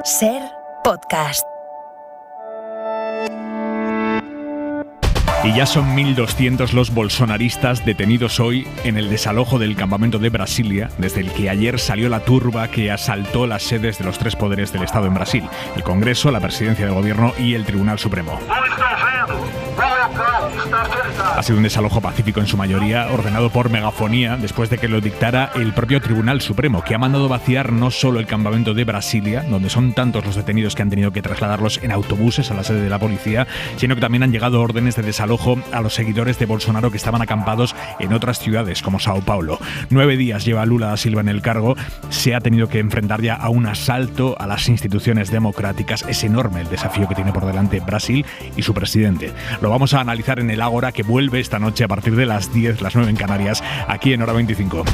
SER Podcast. Y ya son 1.200 los bolsonaristas detenidos hoy en el desalojo del campamento de Brasilia, desde el que ayer salió la turba que asaltó las sedes de los tres poderes del Estado en Brasil: el Congreso, la Presidencia del Gobierno y el Tribunal Supremo. Ha sido un desalojo pacífico en su mayoría, ordenado por megafonía, después de que lo dictara el propio Tribunal Supremo, que ha mandado vaciar no solo el campamento de Brasilia, donde son tantos los detenidos que han tenido que trasladarlos en autobuses a la sede de la policía, sino que también han llegado órdenes de desalojo a los seguidores de Bolsonaro que estaban acampados en otras ciudades, como Sao Paulo. 9 días lleva Lula da Silva en el cargo, se ha tenido que enfrentar ya a un asalto a las instituciones democráticas. Es enorme el desafío que tiene por delante Brasil y su presidente. Lo vamos a analizar en el Ágora, que vuelve esta noche a partir de las 10, las 9 en Canarias, aquí en Hora 25.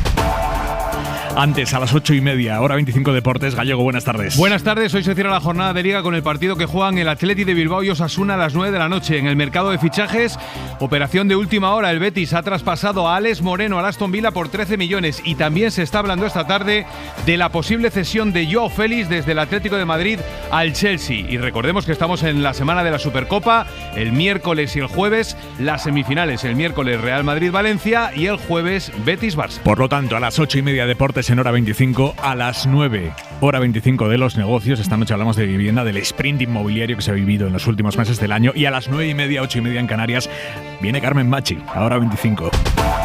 Antes, a las 8:30, Hora 25 Deportes. Gallego, buenas tardes. Buenas tardes. Hoy se cierra la jornada de Liga con el partido que juegan el Athletic de Bilbao y Osasuna a las 9 de la noche. En el mercado de fichajes, operación de última hora. El Betis ha traspasado a Alex Moreno al Aston Villa por 13 millones. Y también se está hablando esta tarde de la posible cesión de Joao Félix desde el Atlético de Madrid al Chelsea. Y recordemos que estamos en la semana de la Supercopa. El miércoles y el jueves las semifinales. El miércoles Real Madrid-Valencia y el jueves Betis-Barça. Por lo tanto, a las 8:30 Deportes en Hora 25, a las 9, Hora 25 de los negocios. Esta noche hablamos de vivienda, del sprint inmobiliario que se ha vivido en los últimos meses del año. Y a las 9:30, 8:30 en Canarias, viene Carmen Machi, a Hora 25.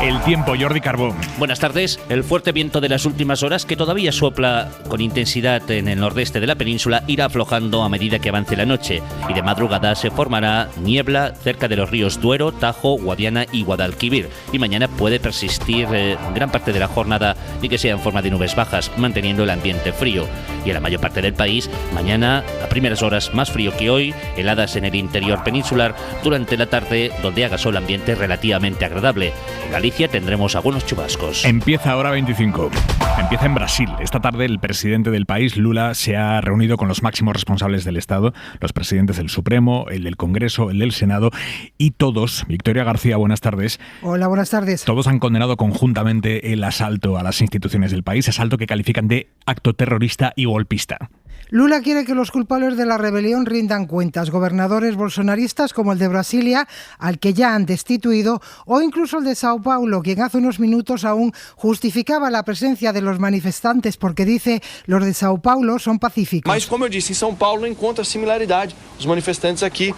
El tiempo, Jordi Carbón. Buenas tardes. El fuerte viento de las últimas horas, que todavía sopla con intensidad en el nordeste de la península, irá aflojando a medida que avance la noche. Y de madrugada se formará niebla cerca de los ríos Duero, Tajo, Guadiana y Guadalquivir. Y mañana puede persistir gran parte de la jornada y que sea en forma de nubes bajas, manteniendo el ambiente frío. Y en la mayor parte del país, mañana a primeras horas más frío que hoy, heladas en el interior peninsular, durante la tarde donde haga sol ambiente relativamente agradable. En Galicia tendremos algunos chubascos. Empieza Hora 25. Empieza en Brasil. Esta tarde el presidente del país, Lula, se ha reunido con los máximos responsables del Estado, los presidentes del Supremo, el del Congreso, el del Senado, y todos, Victoria García, buenas tardes. Hola, buenas tardes. Todos han condenado conjuntamente el asalto a las instituciones del país, asalto que califican de acto terrorista y golpista. Lula quiere que los culpables de la rebelión rindan cuentas. Gobernadores bolsonaristas como el de Brasilia, al que ya han destituido, o incluso el de Sao Paulo, quien hace unos minutos aún justificaba la presencia de los manifestantes porque dice los de Sao Paulo son pacíficos. Mas, como eu disse, em São Paulo encontra similaridade. Os manifestantes aquí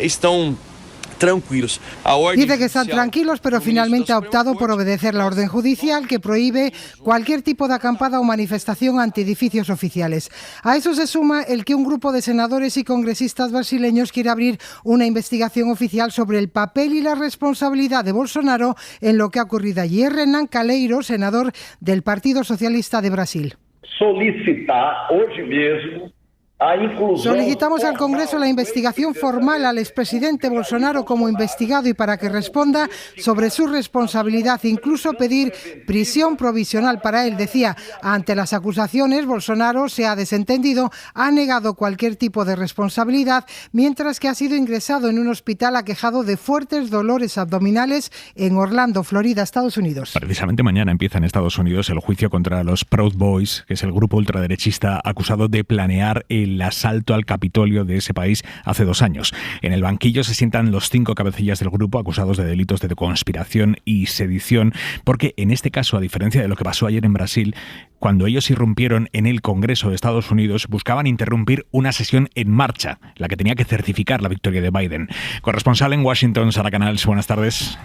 estão tranquilos. Dice que están tranquilos, pero finalmente ha optado por obedecer la orden judicial que prohíbe cualquier tipo de acampada o manifestación ante edificios oficiales. A eso se suma el que un grupo de senadores y congresistas brasileños quiere abrir una investigación oficial sobre el papel y la responsabilidad de Bolsonaro en lo que ha ocurrido allí. Es Renan Calheiro, senador del Partido Socialista de Brasil. Solicitamos al Congreso la investigación formal al expresidente Bolsonaro como investigado y para que responda sobre su responsabilidad, incluso pedir prisión provisional para él. Decía, ante las acusaciones, Bolsonaro se ha desentendido, ha negado cualquier tipo de responsabilidad, mientras que ha sido ingresado en un hospital aquejado de fuertes dolores abdominales en Orlando, Florida, Estados Unidos. Precisamente mañana empieza en Estados Unidos el juicio contra los Proud Boys, que es el grupo ultraderechista acusado de planear el asalto al Capitolio de ese país hace 2 años. En el banquillo se sientan los 5 cabecillas del grupo acusados de delitos de conspiración y sedición, porque en este caso, a diferencia de lo que pasó ayer en Brasil, cuando ellos irrumpieron en el Congreso de Estados Unidos, buscaban interrumpir una sesión en marcha, la que tenía que certificar la victoria de Biden. Corresponsal en Washington, Sara Canals, buenas tardes.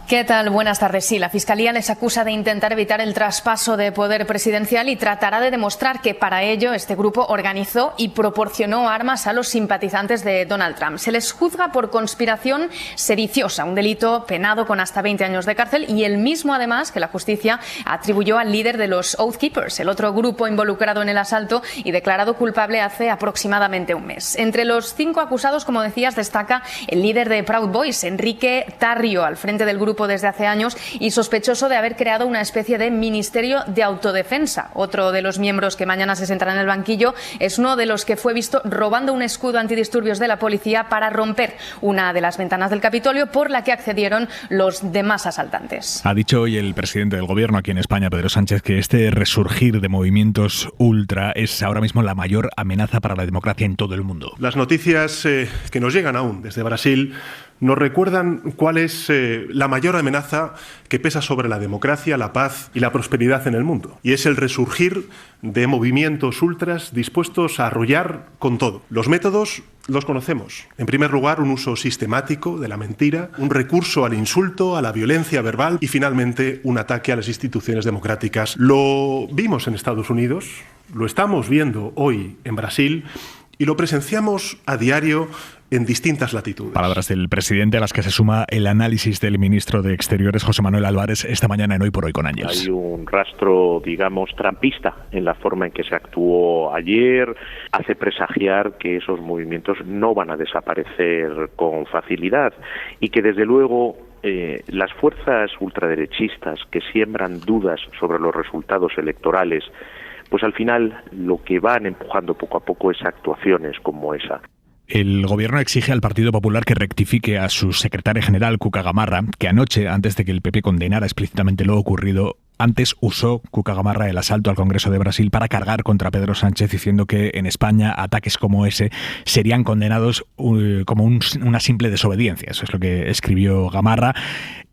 ¿Qué tal? Buenas tardes. Sí, la Fiscalía les acusa de intentar evitar el traspaso de poder presidencial y tratará de demostrar que para ello este grupo organizó y proporcionó armas a los simpatizantes de Donald Trump. Se les juzga por conspiración sediciosa, un delito penado con hasta 20 años de cárcel y el mismo además que la justicia atribuyó al líder de los Oath Keepers, el otro grupo involucrado en el asalto y declarado culpable hace aproximadamente un mes. Entre los 5 acusados, como decías, destaca el líder de Proud Boys, Enrique Tarrio, al frente del grupo grupo desde hace años y sospechoso de haber creado una especie de ministerio de autodefensa. Otro de los miembros que mañana se sentará en el banquillo es uno de los que fue visto robando un escudo antidisturbios de la policía para romper una de las ventanas del Capitolio por la que accedieron los demás asaltantes. Ha dicho hoy el presidente del gobierno aquí en España, Pedro Sánchez, que este resurgir de movimientos ultra es ahora mismo la mayor amenaza para la democracia en todo el mundo. Las noticias que nos llegan aún desde Brasil nos recuerdan cuál es la mayor amenaza que pesa sobre la democracia, la paz y la prosperidad en el mundo. Y es el resurgir de movimientos ultras dispuestos a arrollar con todo. Los métodos los conocemos. En primer lugar, un uso sistemático de la mentira, un recurso al insulto, a la violencia verbal y finalmente un ataque a las instituciones democráticas. Lo vimos en Estados Unidos, lo estamos viendo hoy en Brasil y lo presenciamos a diario en distintas latitudes. Palabras del presidente a las que se suma el análisis del ministro de Exteriores, José Manuel Álvarez, esta mañana en Hoy por Hoy con Ángels. Hay un rastro, digamos, trampista en la forma en que se actuó ayer. Hace presagiar que esos movimientos no van a desaparecer con facilidad y que, desde luego, las fuerzas ultraderechistas que siembran dudas sobre los resultados electorales, pues al final lo que van empujando poco a poco es actuaciones como esa. El gobierno exige al Partido Popular que rectifique a su secretaria general, Cuca Gamarra, que anoche, antes de que el PP condenara explícitamente lo ocurrido, antes usó Cuca Gamarra el asalto al Congreso de Brasil para cargar contra Pedro Sánchez, diciendo que en España ataques como ese serían condenados como una simple desobediencia. Eso es lo que escribió Gamarra.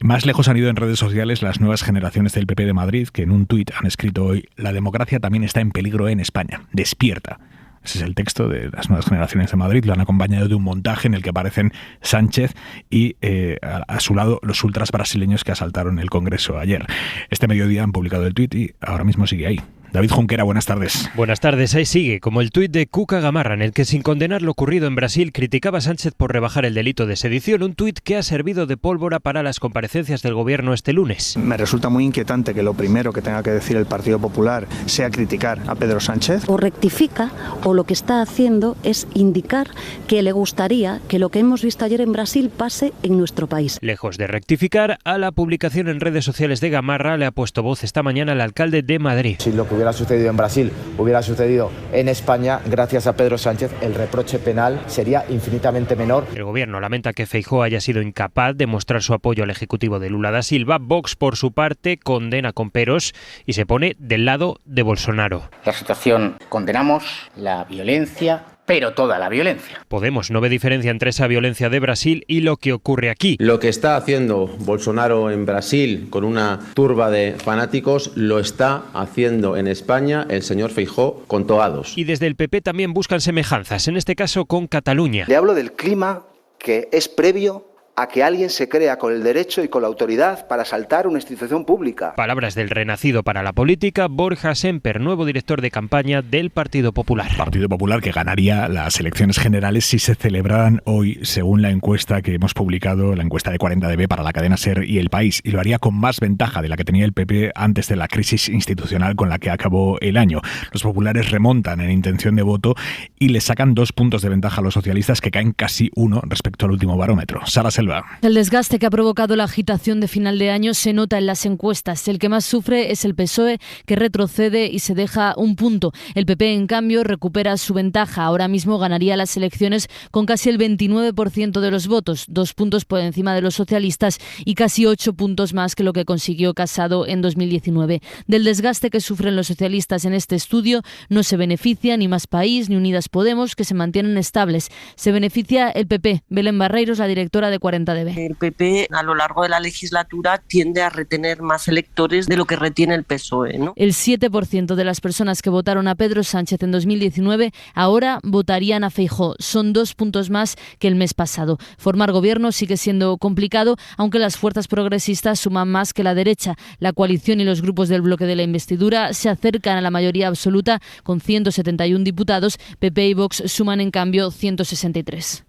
Más lejos han ido en redes sociales las nuevas generaciones del PP de Madrid, que en un tuit han escrito hoy: la democracia también está en peligro en España. Despierta. Ese es el texto de las nuevas generaciones de Madrid. Lo han acompañado de un montaje en el que aparecen Sánchez y a su lado los ultras brasileños que asaltaron el Congreso ayer. Este mediodía han publicado el tuit y ahora mismo sigue ahí. David Junquera, buenas tardes. Buenas tardes, ahí sigue, como el tuit de Cuca Gamarra, en el que, sin condenar lo ocurrido en Brasil, criticaba a Sánchez por rebajar el delito de sedición, un tuit que ha servido de pólvora para las comparecencias del gobierno este lunes. Me resulta muy inquietante que lo primero que tenga que decir el Partido Popular sea criticar a Pedro Sánchez. O rectifica, o lo que está haciendo es indicar que le gustaría que lo que hemos visto ayer en Brasil pase en nuestro país. Lejos de rectificar, a la publicación en redes sociales de Gamarra le ha puesto voz esta mañana el alcalde de Madrid. Si lo que hubiera sucedido en Brasil hubiera sucedido en España, gracias a Pedro Sánchez, el reproche penal sería infinitamente menor. El gobierno lamenta que Feijóo haya sido incapaz de mostrar su apoyo al ejecutivo de Lula da Silva. Vox, por su parte, condena con peros y se pone del lado de Bolsonaro. La situación, condenamos la violencia, pero toda la violencia. Podemos no ve diferencia entre esa violencia de Brasil y lo que ocurre aquí. Lo que está haciendo Bolsonaro en Brasil con una turba de fanáticos lo está haciendo en España el señor Feijóo con togados. Y desde el PP también buscan semejanzas, en este caso con Cataluña. Le hablo del clima que es previo a que alguien se crea con el derecho y con la autoridad para asaltar una institución pública. Palabras del renacido para la política, Borja Semper, nuevo director de campaña del Partido Popular. Partido Popular que ganaría las elecciones generales si se celebraran hoy, según la encuesta que hemos publicado, la encuesta de 40DB para la cadena SER y El País, y lo haría con más ventaja de la que tenía el PP antes de la crisis institucional con la que acabó el año. Los populares remontan en intención de voto y le sacan 2 puntos de ventaja a los socialistas, que caen casi 1 respecto al último barómetro. Sara Selva. El desgaste que ha provocado la agitación de final de año se nota en las encuestas. El que más sufre es el PSOE, que retrocede y se deja 1 punto. El PP, en cambio, recupera su ventaja. Ahora mismo ganaría las elecciones con casi el 29% de los votos, 2 puntos por encima de los socialistas y casi 8 puntos más que lo que consiguió Casado en 2019. Del desgaste que sufren los socialistas en este estudio no se beneficia ni Más País ni Unidas Podemos, que se mantienen estables. Se beneficia el PP. Belén Barreiros, la directora de 40DB. El PP a lo largo de la legislatura tiende a retener más electores de lo que retiene el PSOE, ¿no? El 7% de las personas que votaron a Pedro Sánchez en 2019 ahora votarían a Feijóo. Son 2 puntos más que el mes pasado. Formar gobierno sigue siendo complicado, aunque las fuerzas progresistas suman más que la derecha. La coalición y los grupos del bloque de la investidura se acercan a la mayoría absoluta con 171 diputados. PP y Vox suman en cambio 163.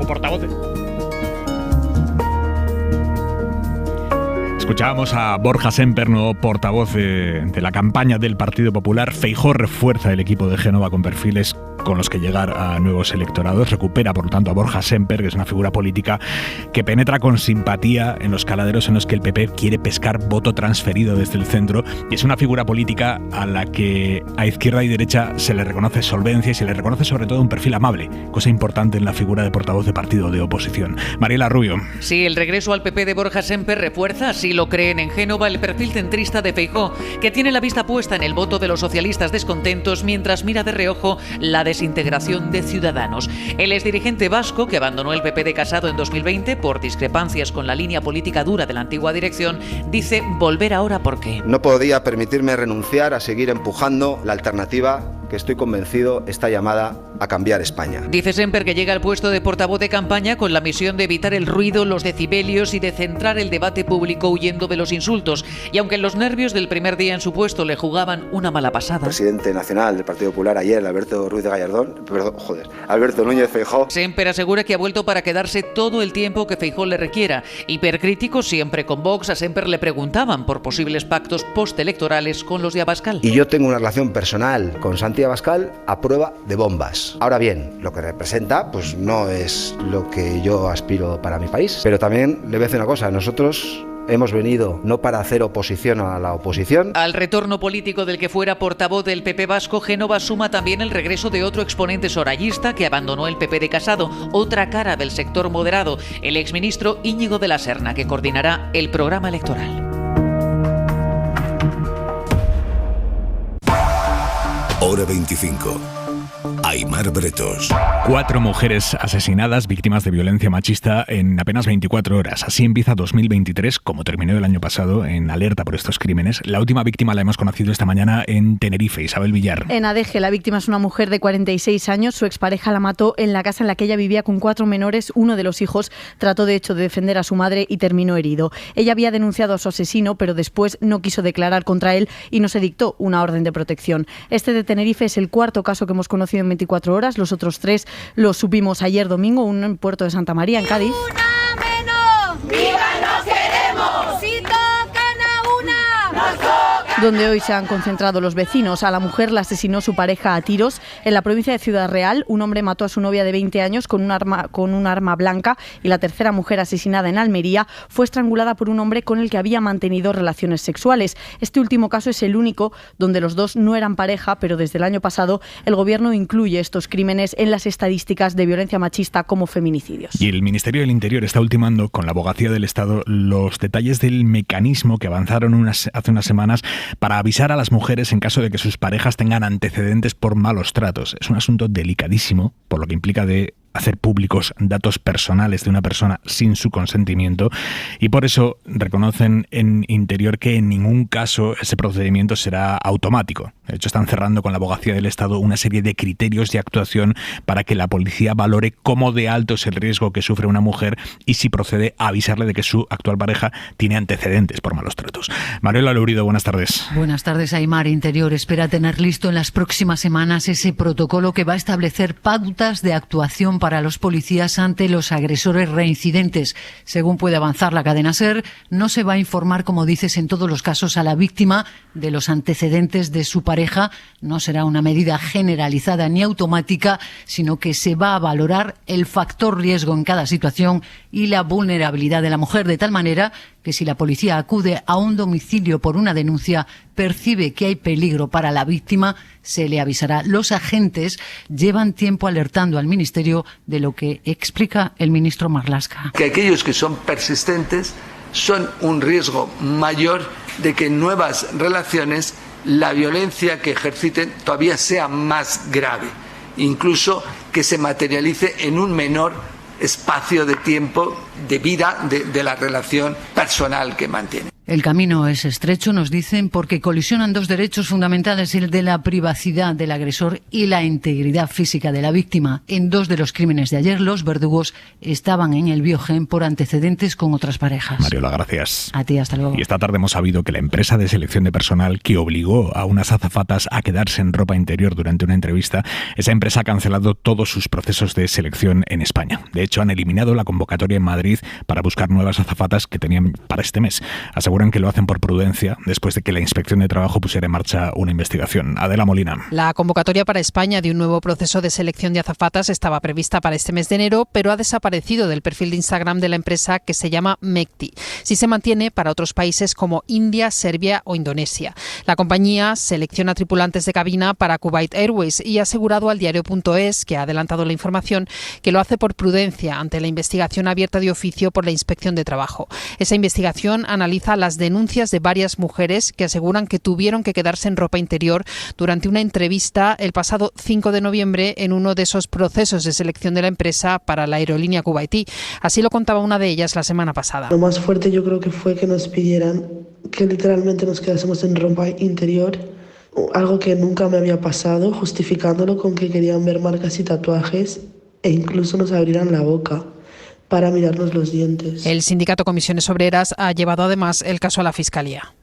Portavoces. Escuchábamos a Borja Semper, nuevo portavoz de la campaña del Partido Popular. Feijóo refuerza el equipo de Génova con perfiles con los que llegar a nuevos electorados. Recupera, por lo tanto, a Borja Sémper, que es una figura política que penetra con simpatía en los caladeros en los que el PP quiere pescar voto transferido desde el centro, y es una figura política a la que a izquierda y derecha se le reconoce solvencia y se le reconoce sobre todo un perfil amable, cosa importante en la figura de portavoz de partido de oposición. Mariela Rubio. Sí, el regreso al PP de Borja Sémper refuerza, así lo creen en Génova, el perfil centrista de Feijóo, que tiene la vista puesta en el voto de los socialistas descontentos mientras mira de reojo la desintegración de Ciudadanos. El exdirigente vasco, que abandonó el PP de Casado en 2020 por discrepancias con la línea política dura de la antigua dirección, dice volver ahora porque no podía permitirme renunciar a seguir empujando la alternativa que estoy convencido está llamada a cambiar España. Dice Sémper que llega al puesto de portavoz de campaña con la misión de evitar el ruido, los decibelios y de centrar el debate público huyendo de los insultos. Y aunque los nervios del primer día en su puesto le jugaban una mala pasada. El presidente nacional del Partido Popular ayer, Alberto Núñez Feijóo. Sémper asegura que ha vuelto para quedarse todo el tiempo que Feijóo le requiera. Hipercrítico siempre con Vox, a Sémper le preguntaban por posibles pactos postelectorales con los de Abascal. Y yo tengo una relación personal con Santi Abascal a prueba de bombas. Ahora bien, lo que representa pues no es lo que yo aspiro para mi país, pero también le voy a decir una cosa, nosotros hemos venido no para hacer oposición a la oposición. Al retorno político del que fuera portavoz del PP vasco, Génova suma también el regreso de otro exponente sorayista que abandonó el PP de Casado, otra cara del sector moderado, el exministro Íñigo de la Serna, que coordinará el programa electoral. Hora 25. Aimar Bretos. 4 mujeres asesinadas víctimas de violencia machista en apenas 24 horas. Así empieza 2023, como terminó el año pasado, en alerta por estos crímenes. La última víctima la hemos conocido esta mañana en Tenerife, Isabel Villar. En Adeje, la víctima es una mujer de 46 años. Su expareja la mató en la casa en la que ella vivía con 4 menores. Uno de los hijos trató, de hecho, de defender a su madre y terminó herido. Ella había denunciado a su asesino, pero después no quiso declarar contra él y no se dictó una orden de protección. Este de Tenerife es el cuarto caso que hemos conocido en 24 horas. Los otros 3 los supimos ayer domingo, uno en Puerto de Santa María, en Cádiz. ¡Una menos! ¡Viva nos queremos! ¡Si tocan a una! ¡Nos tocan! Donde hoy se han concentrado los vecinos. A la mujer la asesinó su pareja a tiros. En la provincia de Ciudad Real, un hombre mató a su novia de 20 años con un arma blanca, y la tercera mujer asesinada en Almería fue estrangulada por un hombre con el que había mantenido relaciones sexuales. Este último caso es el único donde los dos no eran pareja, pero desde el año pasado el gobierno incluye estos crímenes en las estadísticas de violencia machista como feminicidios. Y el Ministerio del Interior está ultimando con la Abogacía del Estado los detalles del mecanismo que avanzaron hace unas semanas para avisar a las mujeres en caso de que sus parejas tengan antecedentes por malos tratos. Es un asunto delicadísimo, por lo que implica de hacer públicos datos personales de una persona sin su consentimiento, y por eso reconocen en Interior que en ningún caso ese procedimiento será automático. De hecho, están cerrando con la Abogacía del Estado una serie de criterios de actuación para que la policía valore cómo de alto es el riesgo que sufre una mujer y si procede a avisarle de que su actual pareja tiene antecedentes por malos tratos. Mariela Lourido, buenas tardes. Buenas tardes, Aimar. Interior espera tener listo en las próximas semanas ese protocolo que va a establecer pautas de actuación para los policías ante los agresores reincidentes. Según puede avanzar la cadena SER, no se va a informar, como dices, en todos los casos a la víctima de los antecedentes de su pareja. No será una medida generalizada ni automática, sino que se va a valorar el factor riesgo en cada situación y la vulnerabilidad de la mujer, de tal manera que si la policía acude a un domicilio por una denuncia, percibe que hay peligro para la víctima, se le avisará. Los agentes llevan tiempo alertando al Ministerio de lo que explica el ministro Marlaska. Que aquellos que son persistentes son un riesgo mayor de que en nuevas relaciones la violencia que ejerciten todavía sea más grave, incluso que se materialice en un menor espacio de tiempo de vida de la relación personal que mantiene. El camino es estrecho, nos dicen, porque colisionan 2 derechos fundamentales, el de la privacidad del agresor y la integridad física de la víctima. En 2 de los crímenes de ayer, los verdugos estaban en el Biogen por antecedentes con otras parejas. Mariola, gracias. A ti, hasta luego. Y esta tarde hemos sabido que la empresa de selección de personal que obligó a unas azafatas a quedarse en ropa interior durante una entrevista, esa empresa ha cancelado todos sus procesos de selección en España. De hecho, han eliminado la convocatoria en Madrid para buscar nuevas azafatas que tenían para este mes. Aseguran aseguran que lo hacen por prudencia después de que la Inspección de Trabajo pusiera en marcha una investigación. Adela Molina. La convocatoria para España de un nuevo proceso de selección de azafatas estaba prevista para este mes de enero, pero ha desaparecido del perfil de Instagram de la empresa, que se llama Mecti. Sí se mantiene para otros países como India, Serbia o Indonesia. La compañía selecciona tripulantes de cabina para Kuwait Airways y ha asegurado al diario.es, que ha adelantado la información, que lo hace por prudencia ante la investigación abierta de oficio por la Inspección de Trabajo. Esa investigación analiza las denuncias de varias mujeres que aseguran que tuvieron que quedarse en ropa interior durante una entrevista el pasado 5 de noviembre en uno de esos procesos de selección de la empresa para la aerolínea kuwaití. Así lo contaba una de ellas la semana pasada. Lo más fuerte yo creo que fue que nos pidieran que literalmente nos quedásemos en ropa interior, algo que nunca me había pasado, justificándolo con que querían ver marcas y tatuajes e incluso nos abrieran la boca para mirarnos los dientes. El sindicato Comisiones Obreras ha llevado además el caso a la Fiscalía.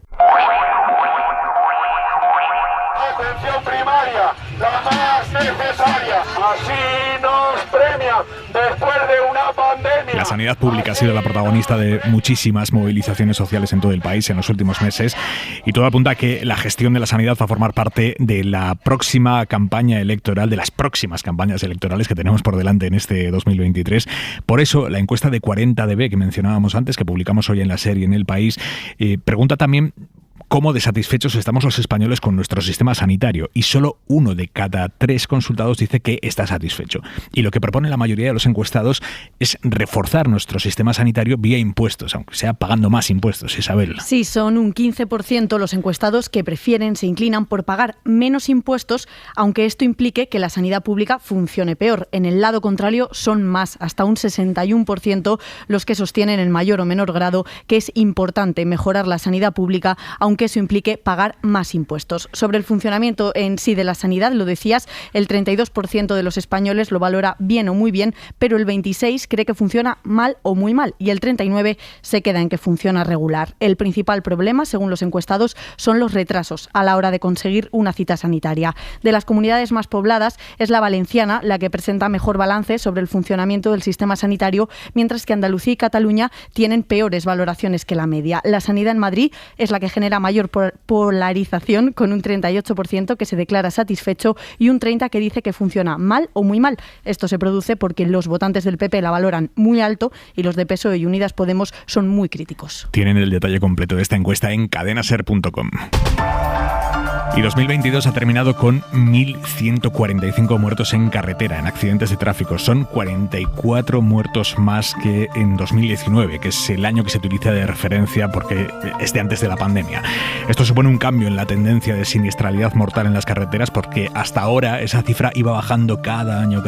Atención primaria, la más necesaria. Así nos premia después de una pandemia. La sanidad pública ha sido la protagonista de muchísimas movilizaciones sociales en todo el país en los últimos meses y todo apunta a que la gestión de la sanidad va a formar parte de la próxima campaña electoral, de las próximas campañas electorales que tenemos por delante en este 2023. Por eso, la encuesta de 40DB que mencionábamos antes, que publicamos hoy en la serie en El País, pregunta también cómo de satisfechos estamos los españoles con nuestro sistema sanitario, y solo 1 de cada 3 consultados dice que está satisfecho. Y lo que propone la mayoría de los encuestados es reforzar nuestro sistema sanitario vía impuestos, aunque sea pagando más impuestos, Isabel. Sí, son un 15% los encuestados que se inclinan por pagar menos impuestos, aunque esto implique que la sanidad pública funcione peor. En el lado contrario son más, hasta un 61% los que sostienen en mayor o menor grado que es importante mejorar la sanidad pública, aunque eso implique pagar más impuestos. Sobre el funcionamiento en sí de la sanidad, lo decías, el 32% de los españoles lo valora bien o muy bien, pero el 26% cree que funciona mal o muy mal y el 39% se queda en que funciona regular. El principal problema, según los encuestados, son los retrasos a la hora de conseguir una cita sanitaria. De las comunidades más pobladas, es la valenciana la que presenta mejor balance sobre el funcionamiento del sistema sanitario, mientras que Andalucía y Cataluña tienen peores valoraciones que la media. La sanidad en Madrid es la que genera mayor polarización, con un 38% que se declara satisfecho y un 30% que dice que funciona mal o muy mal. Esto se produce porque los votantes del PP la valoran muy alto y los de PSOE y Unidas Podemos son muy críticos. Tienen el detalle completo de esta encuesta en cadenaser.com. Y 2022 ha terminado con 1.145 muertos en carretera, en accidentes de tráfico. Son 44 muertos más que en 2019, que es el año que se utiliza de referencia porque es de antes de la pandemia. Esto supone un cambio en la tendencia de siniestralidad mortal en las carreteras, porque hasta ahora esa cifra iba bajando cada año.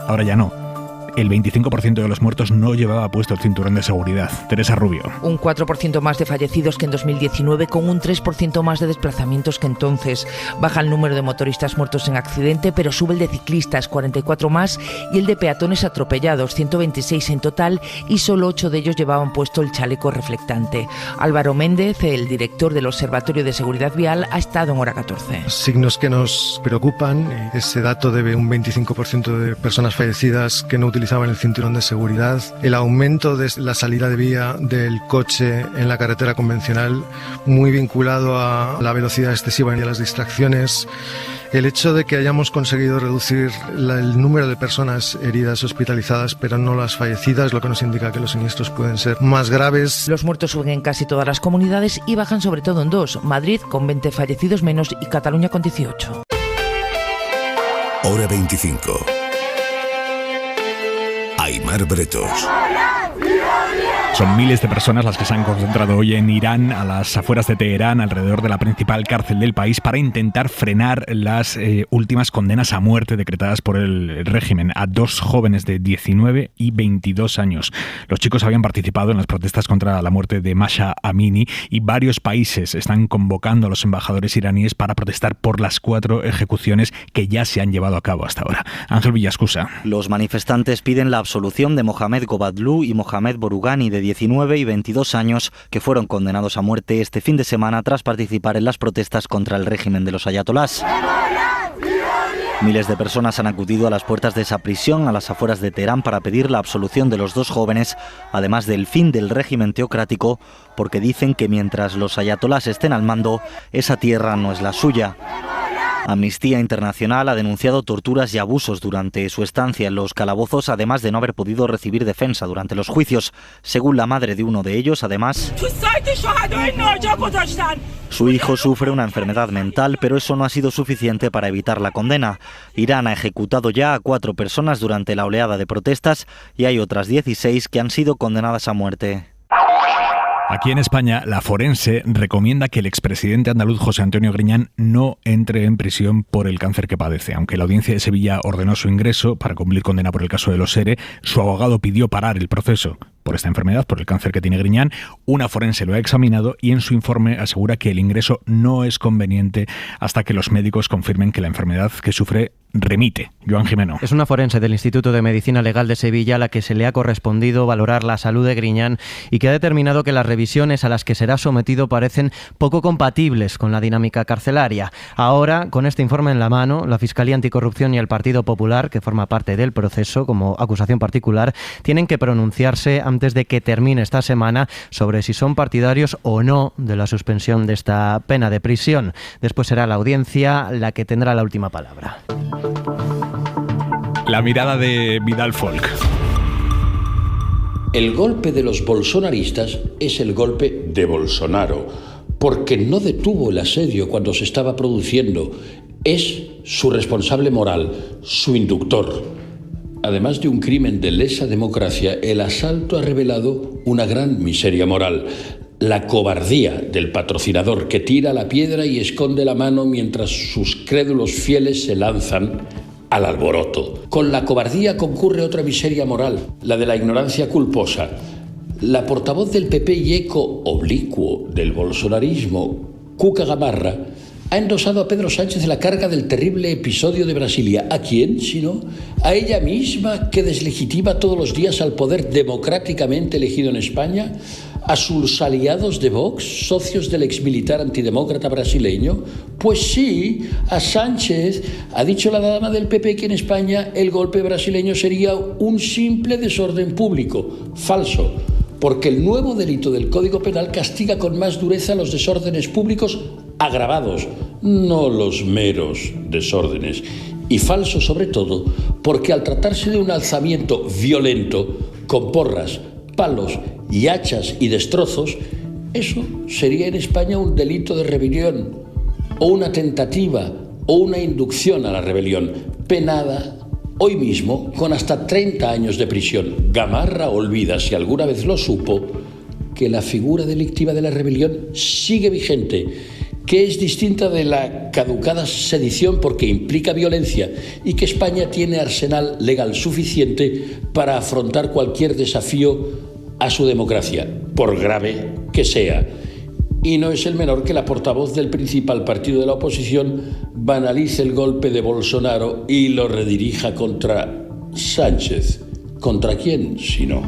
Ahora ya no. El 25% de los muertos no llevaba puesto el cinturón de seguridad. Teresa Rubio. Un 4% más de fallecidos que en 2019, con un 3% más de desplazamientos que entonces. Baja el número de motoristas muertos en accidente, pero sube el de ciclistas, 44 más, y el de peatones atropellados, 126 en total, y solo 8 de ellos llevaban puesto el chaleco reflectante. Álvaro Méndez, el director del Observatorio de Seguridad Vial, ha estado en Hora 14. Signos que nos preocupan, ese dato de un 25% de personas fallecidas que no utilizaban el cinturón de seguridad, el aumento de la salida de vía del coche en la carretera convencional, muy vinculado a la velocidad excesiva y a las distracciones, el hecho de que hayamos conseguido reducir el número de personas heridas hospitalizadas, pero no las fallecidas, lo que nos indica que los siniestros pueden ser más graves. Los muertos suben en casi todas las comunidades y bajan sobre todo en 2, Madrid con 20 fallecidos menos y Cataluña con 18. Hora 25. Aimar Bretos. Son miles de personas las que se han concentrado hoy en Irán, a las afueras de Teherán, alrededor de la principal cárcel del país, para intentar frenar las últimas condenas a muerte decretadas por el régimen a 2 jóvenes de 19 y 22 años. Los chicos habían participado en las protestas contra la muerte de Mahsa Amini y varios países están convocando a los embajadores iraníes para protestar por las 4 ejecuciones que ya se han llevado a cabo hasta ahora. Ángel Villascusa. Los manifestantes piden la absolución de Mohamed Gobadlou y Mohamed Borugani, de 19 y 22 años, que fueron condenados a muerte este fin de semana tras participar en las protestas contra el régimen de los ayatolás. Miles de personas han acudido a las puertas de esa prisión a las afueras de Teherán para pedir la absolución de los 2 jóvenes, además del fin del régimen teocrático, porque dicen que mientras los ayatolás estén al mando, esa tierra no es la suya. Amnistía Internacional ha denunciado torturas y abusos durante su estancia en los calabozos, además de no haber podido recibir defensa durante los juicios. Según la madre de uno de ellos, además, su hijo sufre una enfermedad mental, pero eso no ha sido suficiente para evitar la condena. Irán ha ejecutado ya a 4 personas durante la oleada de protestas y hay otras 16 que han sido condenadas a muerte. Aquí en España, la forense recomienda que el expresidente andaluz José Antonio Griñán no entre en prisión por el cáncer que padece. Aunque la Audiencia de Sevilla ordenó su ingreso para cumplir condena por el caso de los ERE, su abogado pidió parar el proceso por esta enfermedad, por el cáncer que tiene Griñán. Una forense lo ha examinado y en su informe asegura que el ingreso no es conveniente hasta que los médicos confirmen que la enfermedad que sufre remite. Joan Jimeno. Es una forense del Instituto de Medicina Legal de Sevilla a la que se le ha correspondido valorar la salud de Griñán y que ha determinado que las revisiones a las que será sometido parecen poco compatibles con la dinámica carcelaria. Ahora, con este informe en la mano, la Fiscalía Anticorrupción y el Partido Popular, que forma parte del proceso como acusación particular, tienen que pronunciarse antes de que termine esta semana sobre si son partidarios o no de la suspensión de esta pena de prisión. Después será la audiencia la que tendrá la última palabra. La mirada de Vidal Folk. El golpe de los bolsonaristas es el golpe de Bolsonaro, porque no detuvo el asedio cuando se estaba produciendo. Es su responsable moral, su inductor. Además de un crimen de lesa democracia, el asalto ha revelado una gran miseria moral. La cobardía del patrocinador que tira la piedra y esconde la mano mientras sus crédulos fieles se lanzan al alboroto. Con la cobardía concurre otra miseria moral, la de la ignorancia culposa. La portavoz del PP y eco oblicuo del bolsonarismo, Cuca Gamarra, ha endosado a Pedro Sánchez la carga del terrible episodio de Brasilia. ¿A quién, sino? A ella misma, que deslegitima todos los días al poder democráticamente elegido en España, a sus aliados de Vox, socios del exmilitar antidemócrata brasileño. Pues sí, a Sánchez. Ha dicho la dama del PP que en España el golpe brasileño sería un simple desorden público. Falso, porque el nuevo delito del Código Penal castiga con más dureza los desórdenes públicos agravados, no los meros desórdenes. Y falso sobre todo porque al tratarse de un alzamiento violento, con porras, palos y hachas y destrozos, eso sería en España un delito de rebelión, o una tentativa, o una inducción a la rebelión, penada hoy mismo con hasta 30 años de prisión. Gamarra olvida, si alguna vez lo supo, que la figura delictiva de la rebelión sigue vigente, que es distinta de la caducada sedición porque implica violencia y que España tiene arsenal legal suficiente para afrontar cualquier desafío a su democracia, por grave que sea. Y no es el menor que la portavoz del principal partido de la oposición banalice el golpe de Bolsonaro y lo redirija contra Sánchez. ¿Contra quién, si no?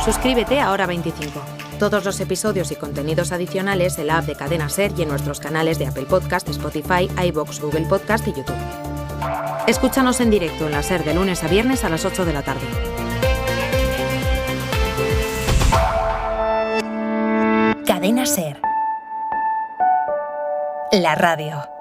Suscríbete a Hora 25. Todos los episodios y contenidos adicionales en la app de Cadena SER y en nuestros canales de Apple Podcast, Spotify, iVoox, Google Podcast y YouTube. Escúchanos en directo en la SER de lunes a viernes a las 8 de la tarde. Cadena SER. La radio.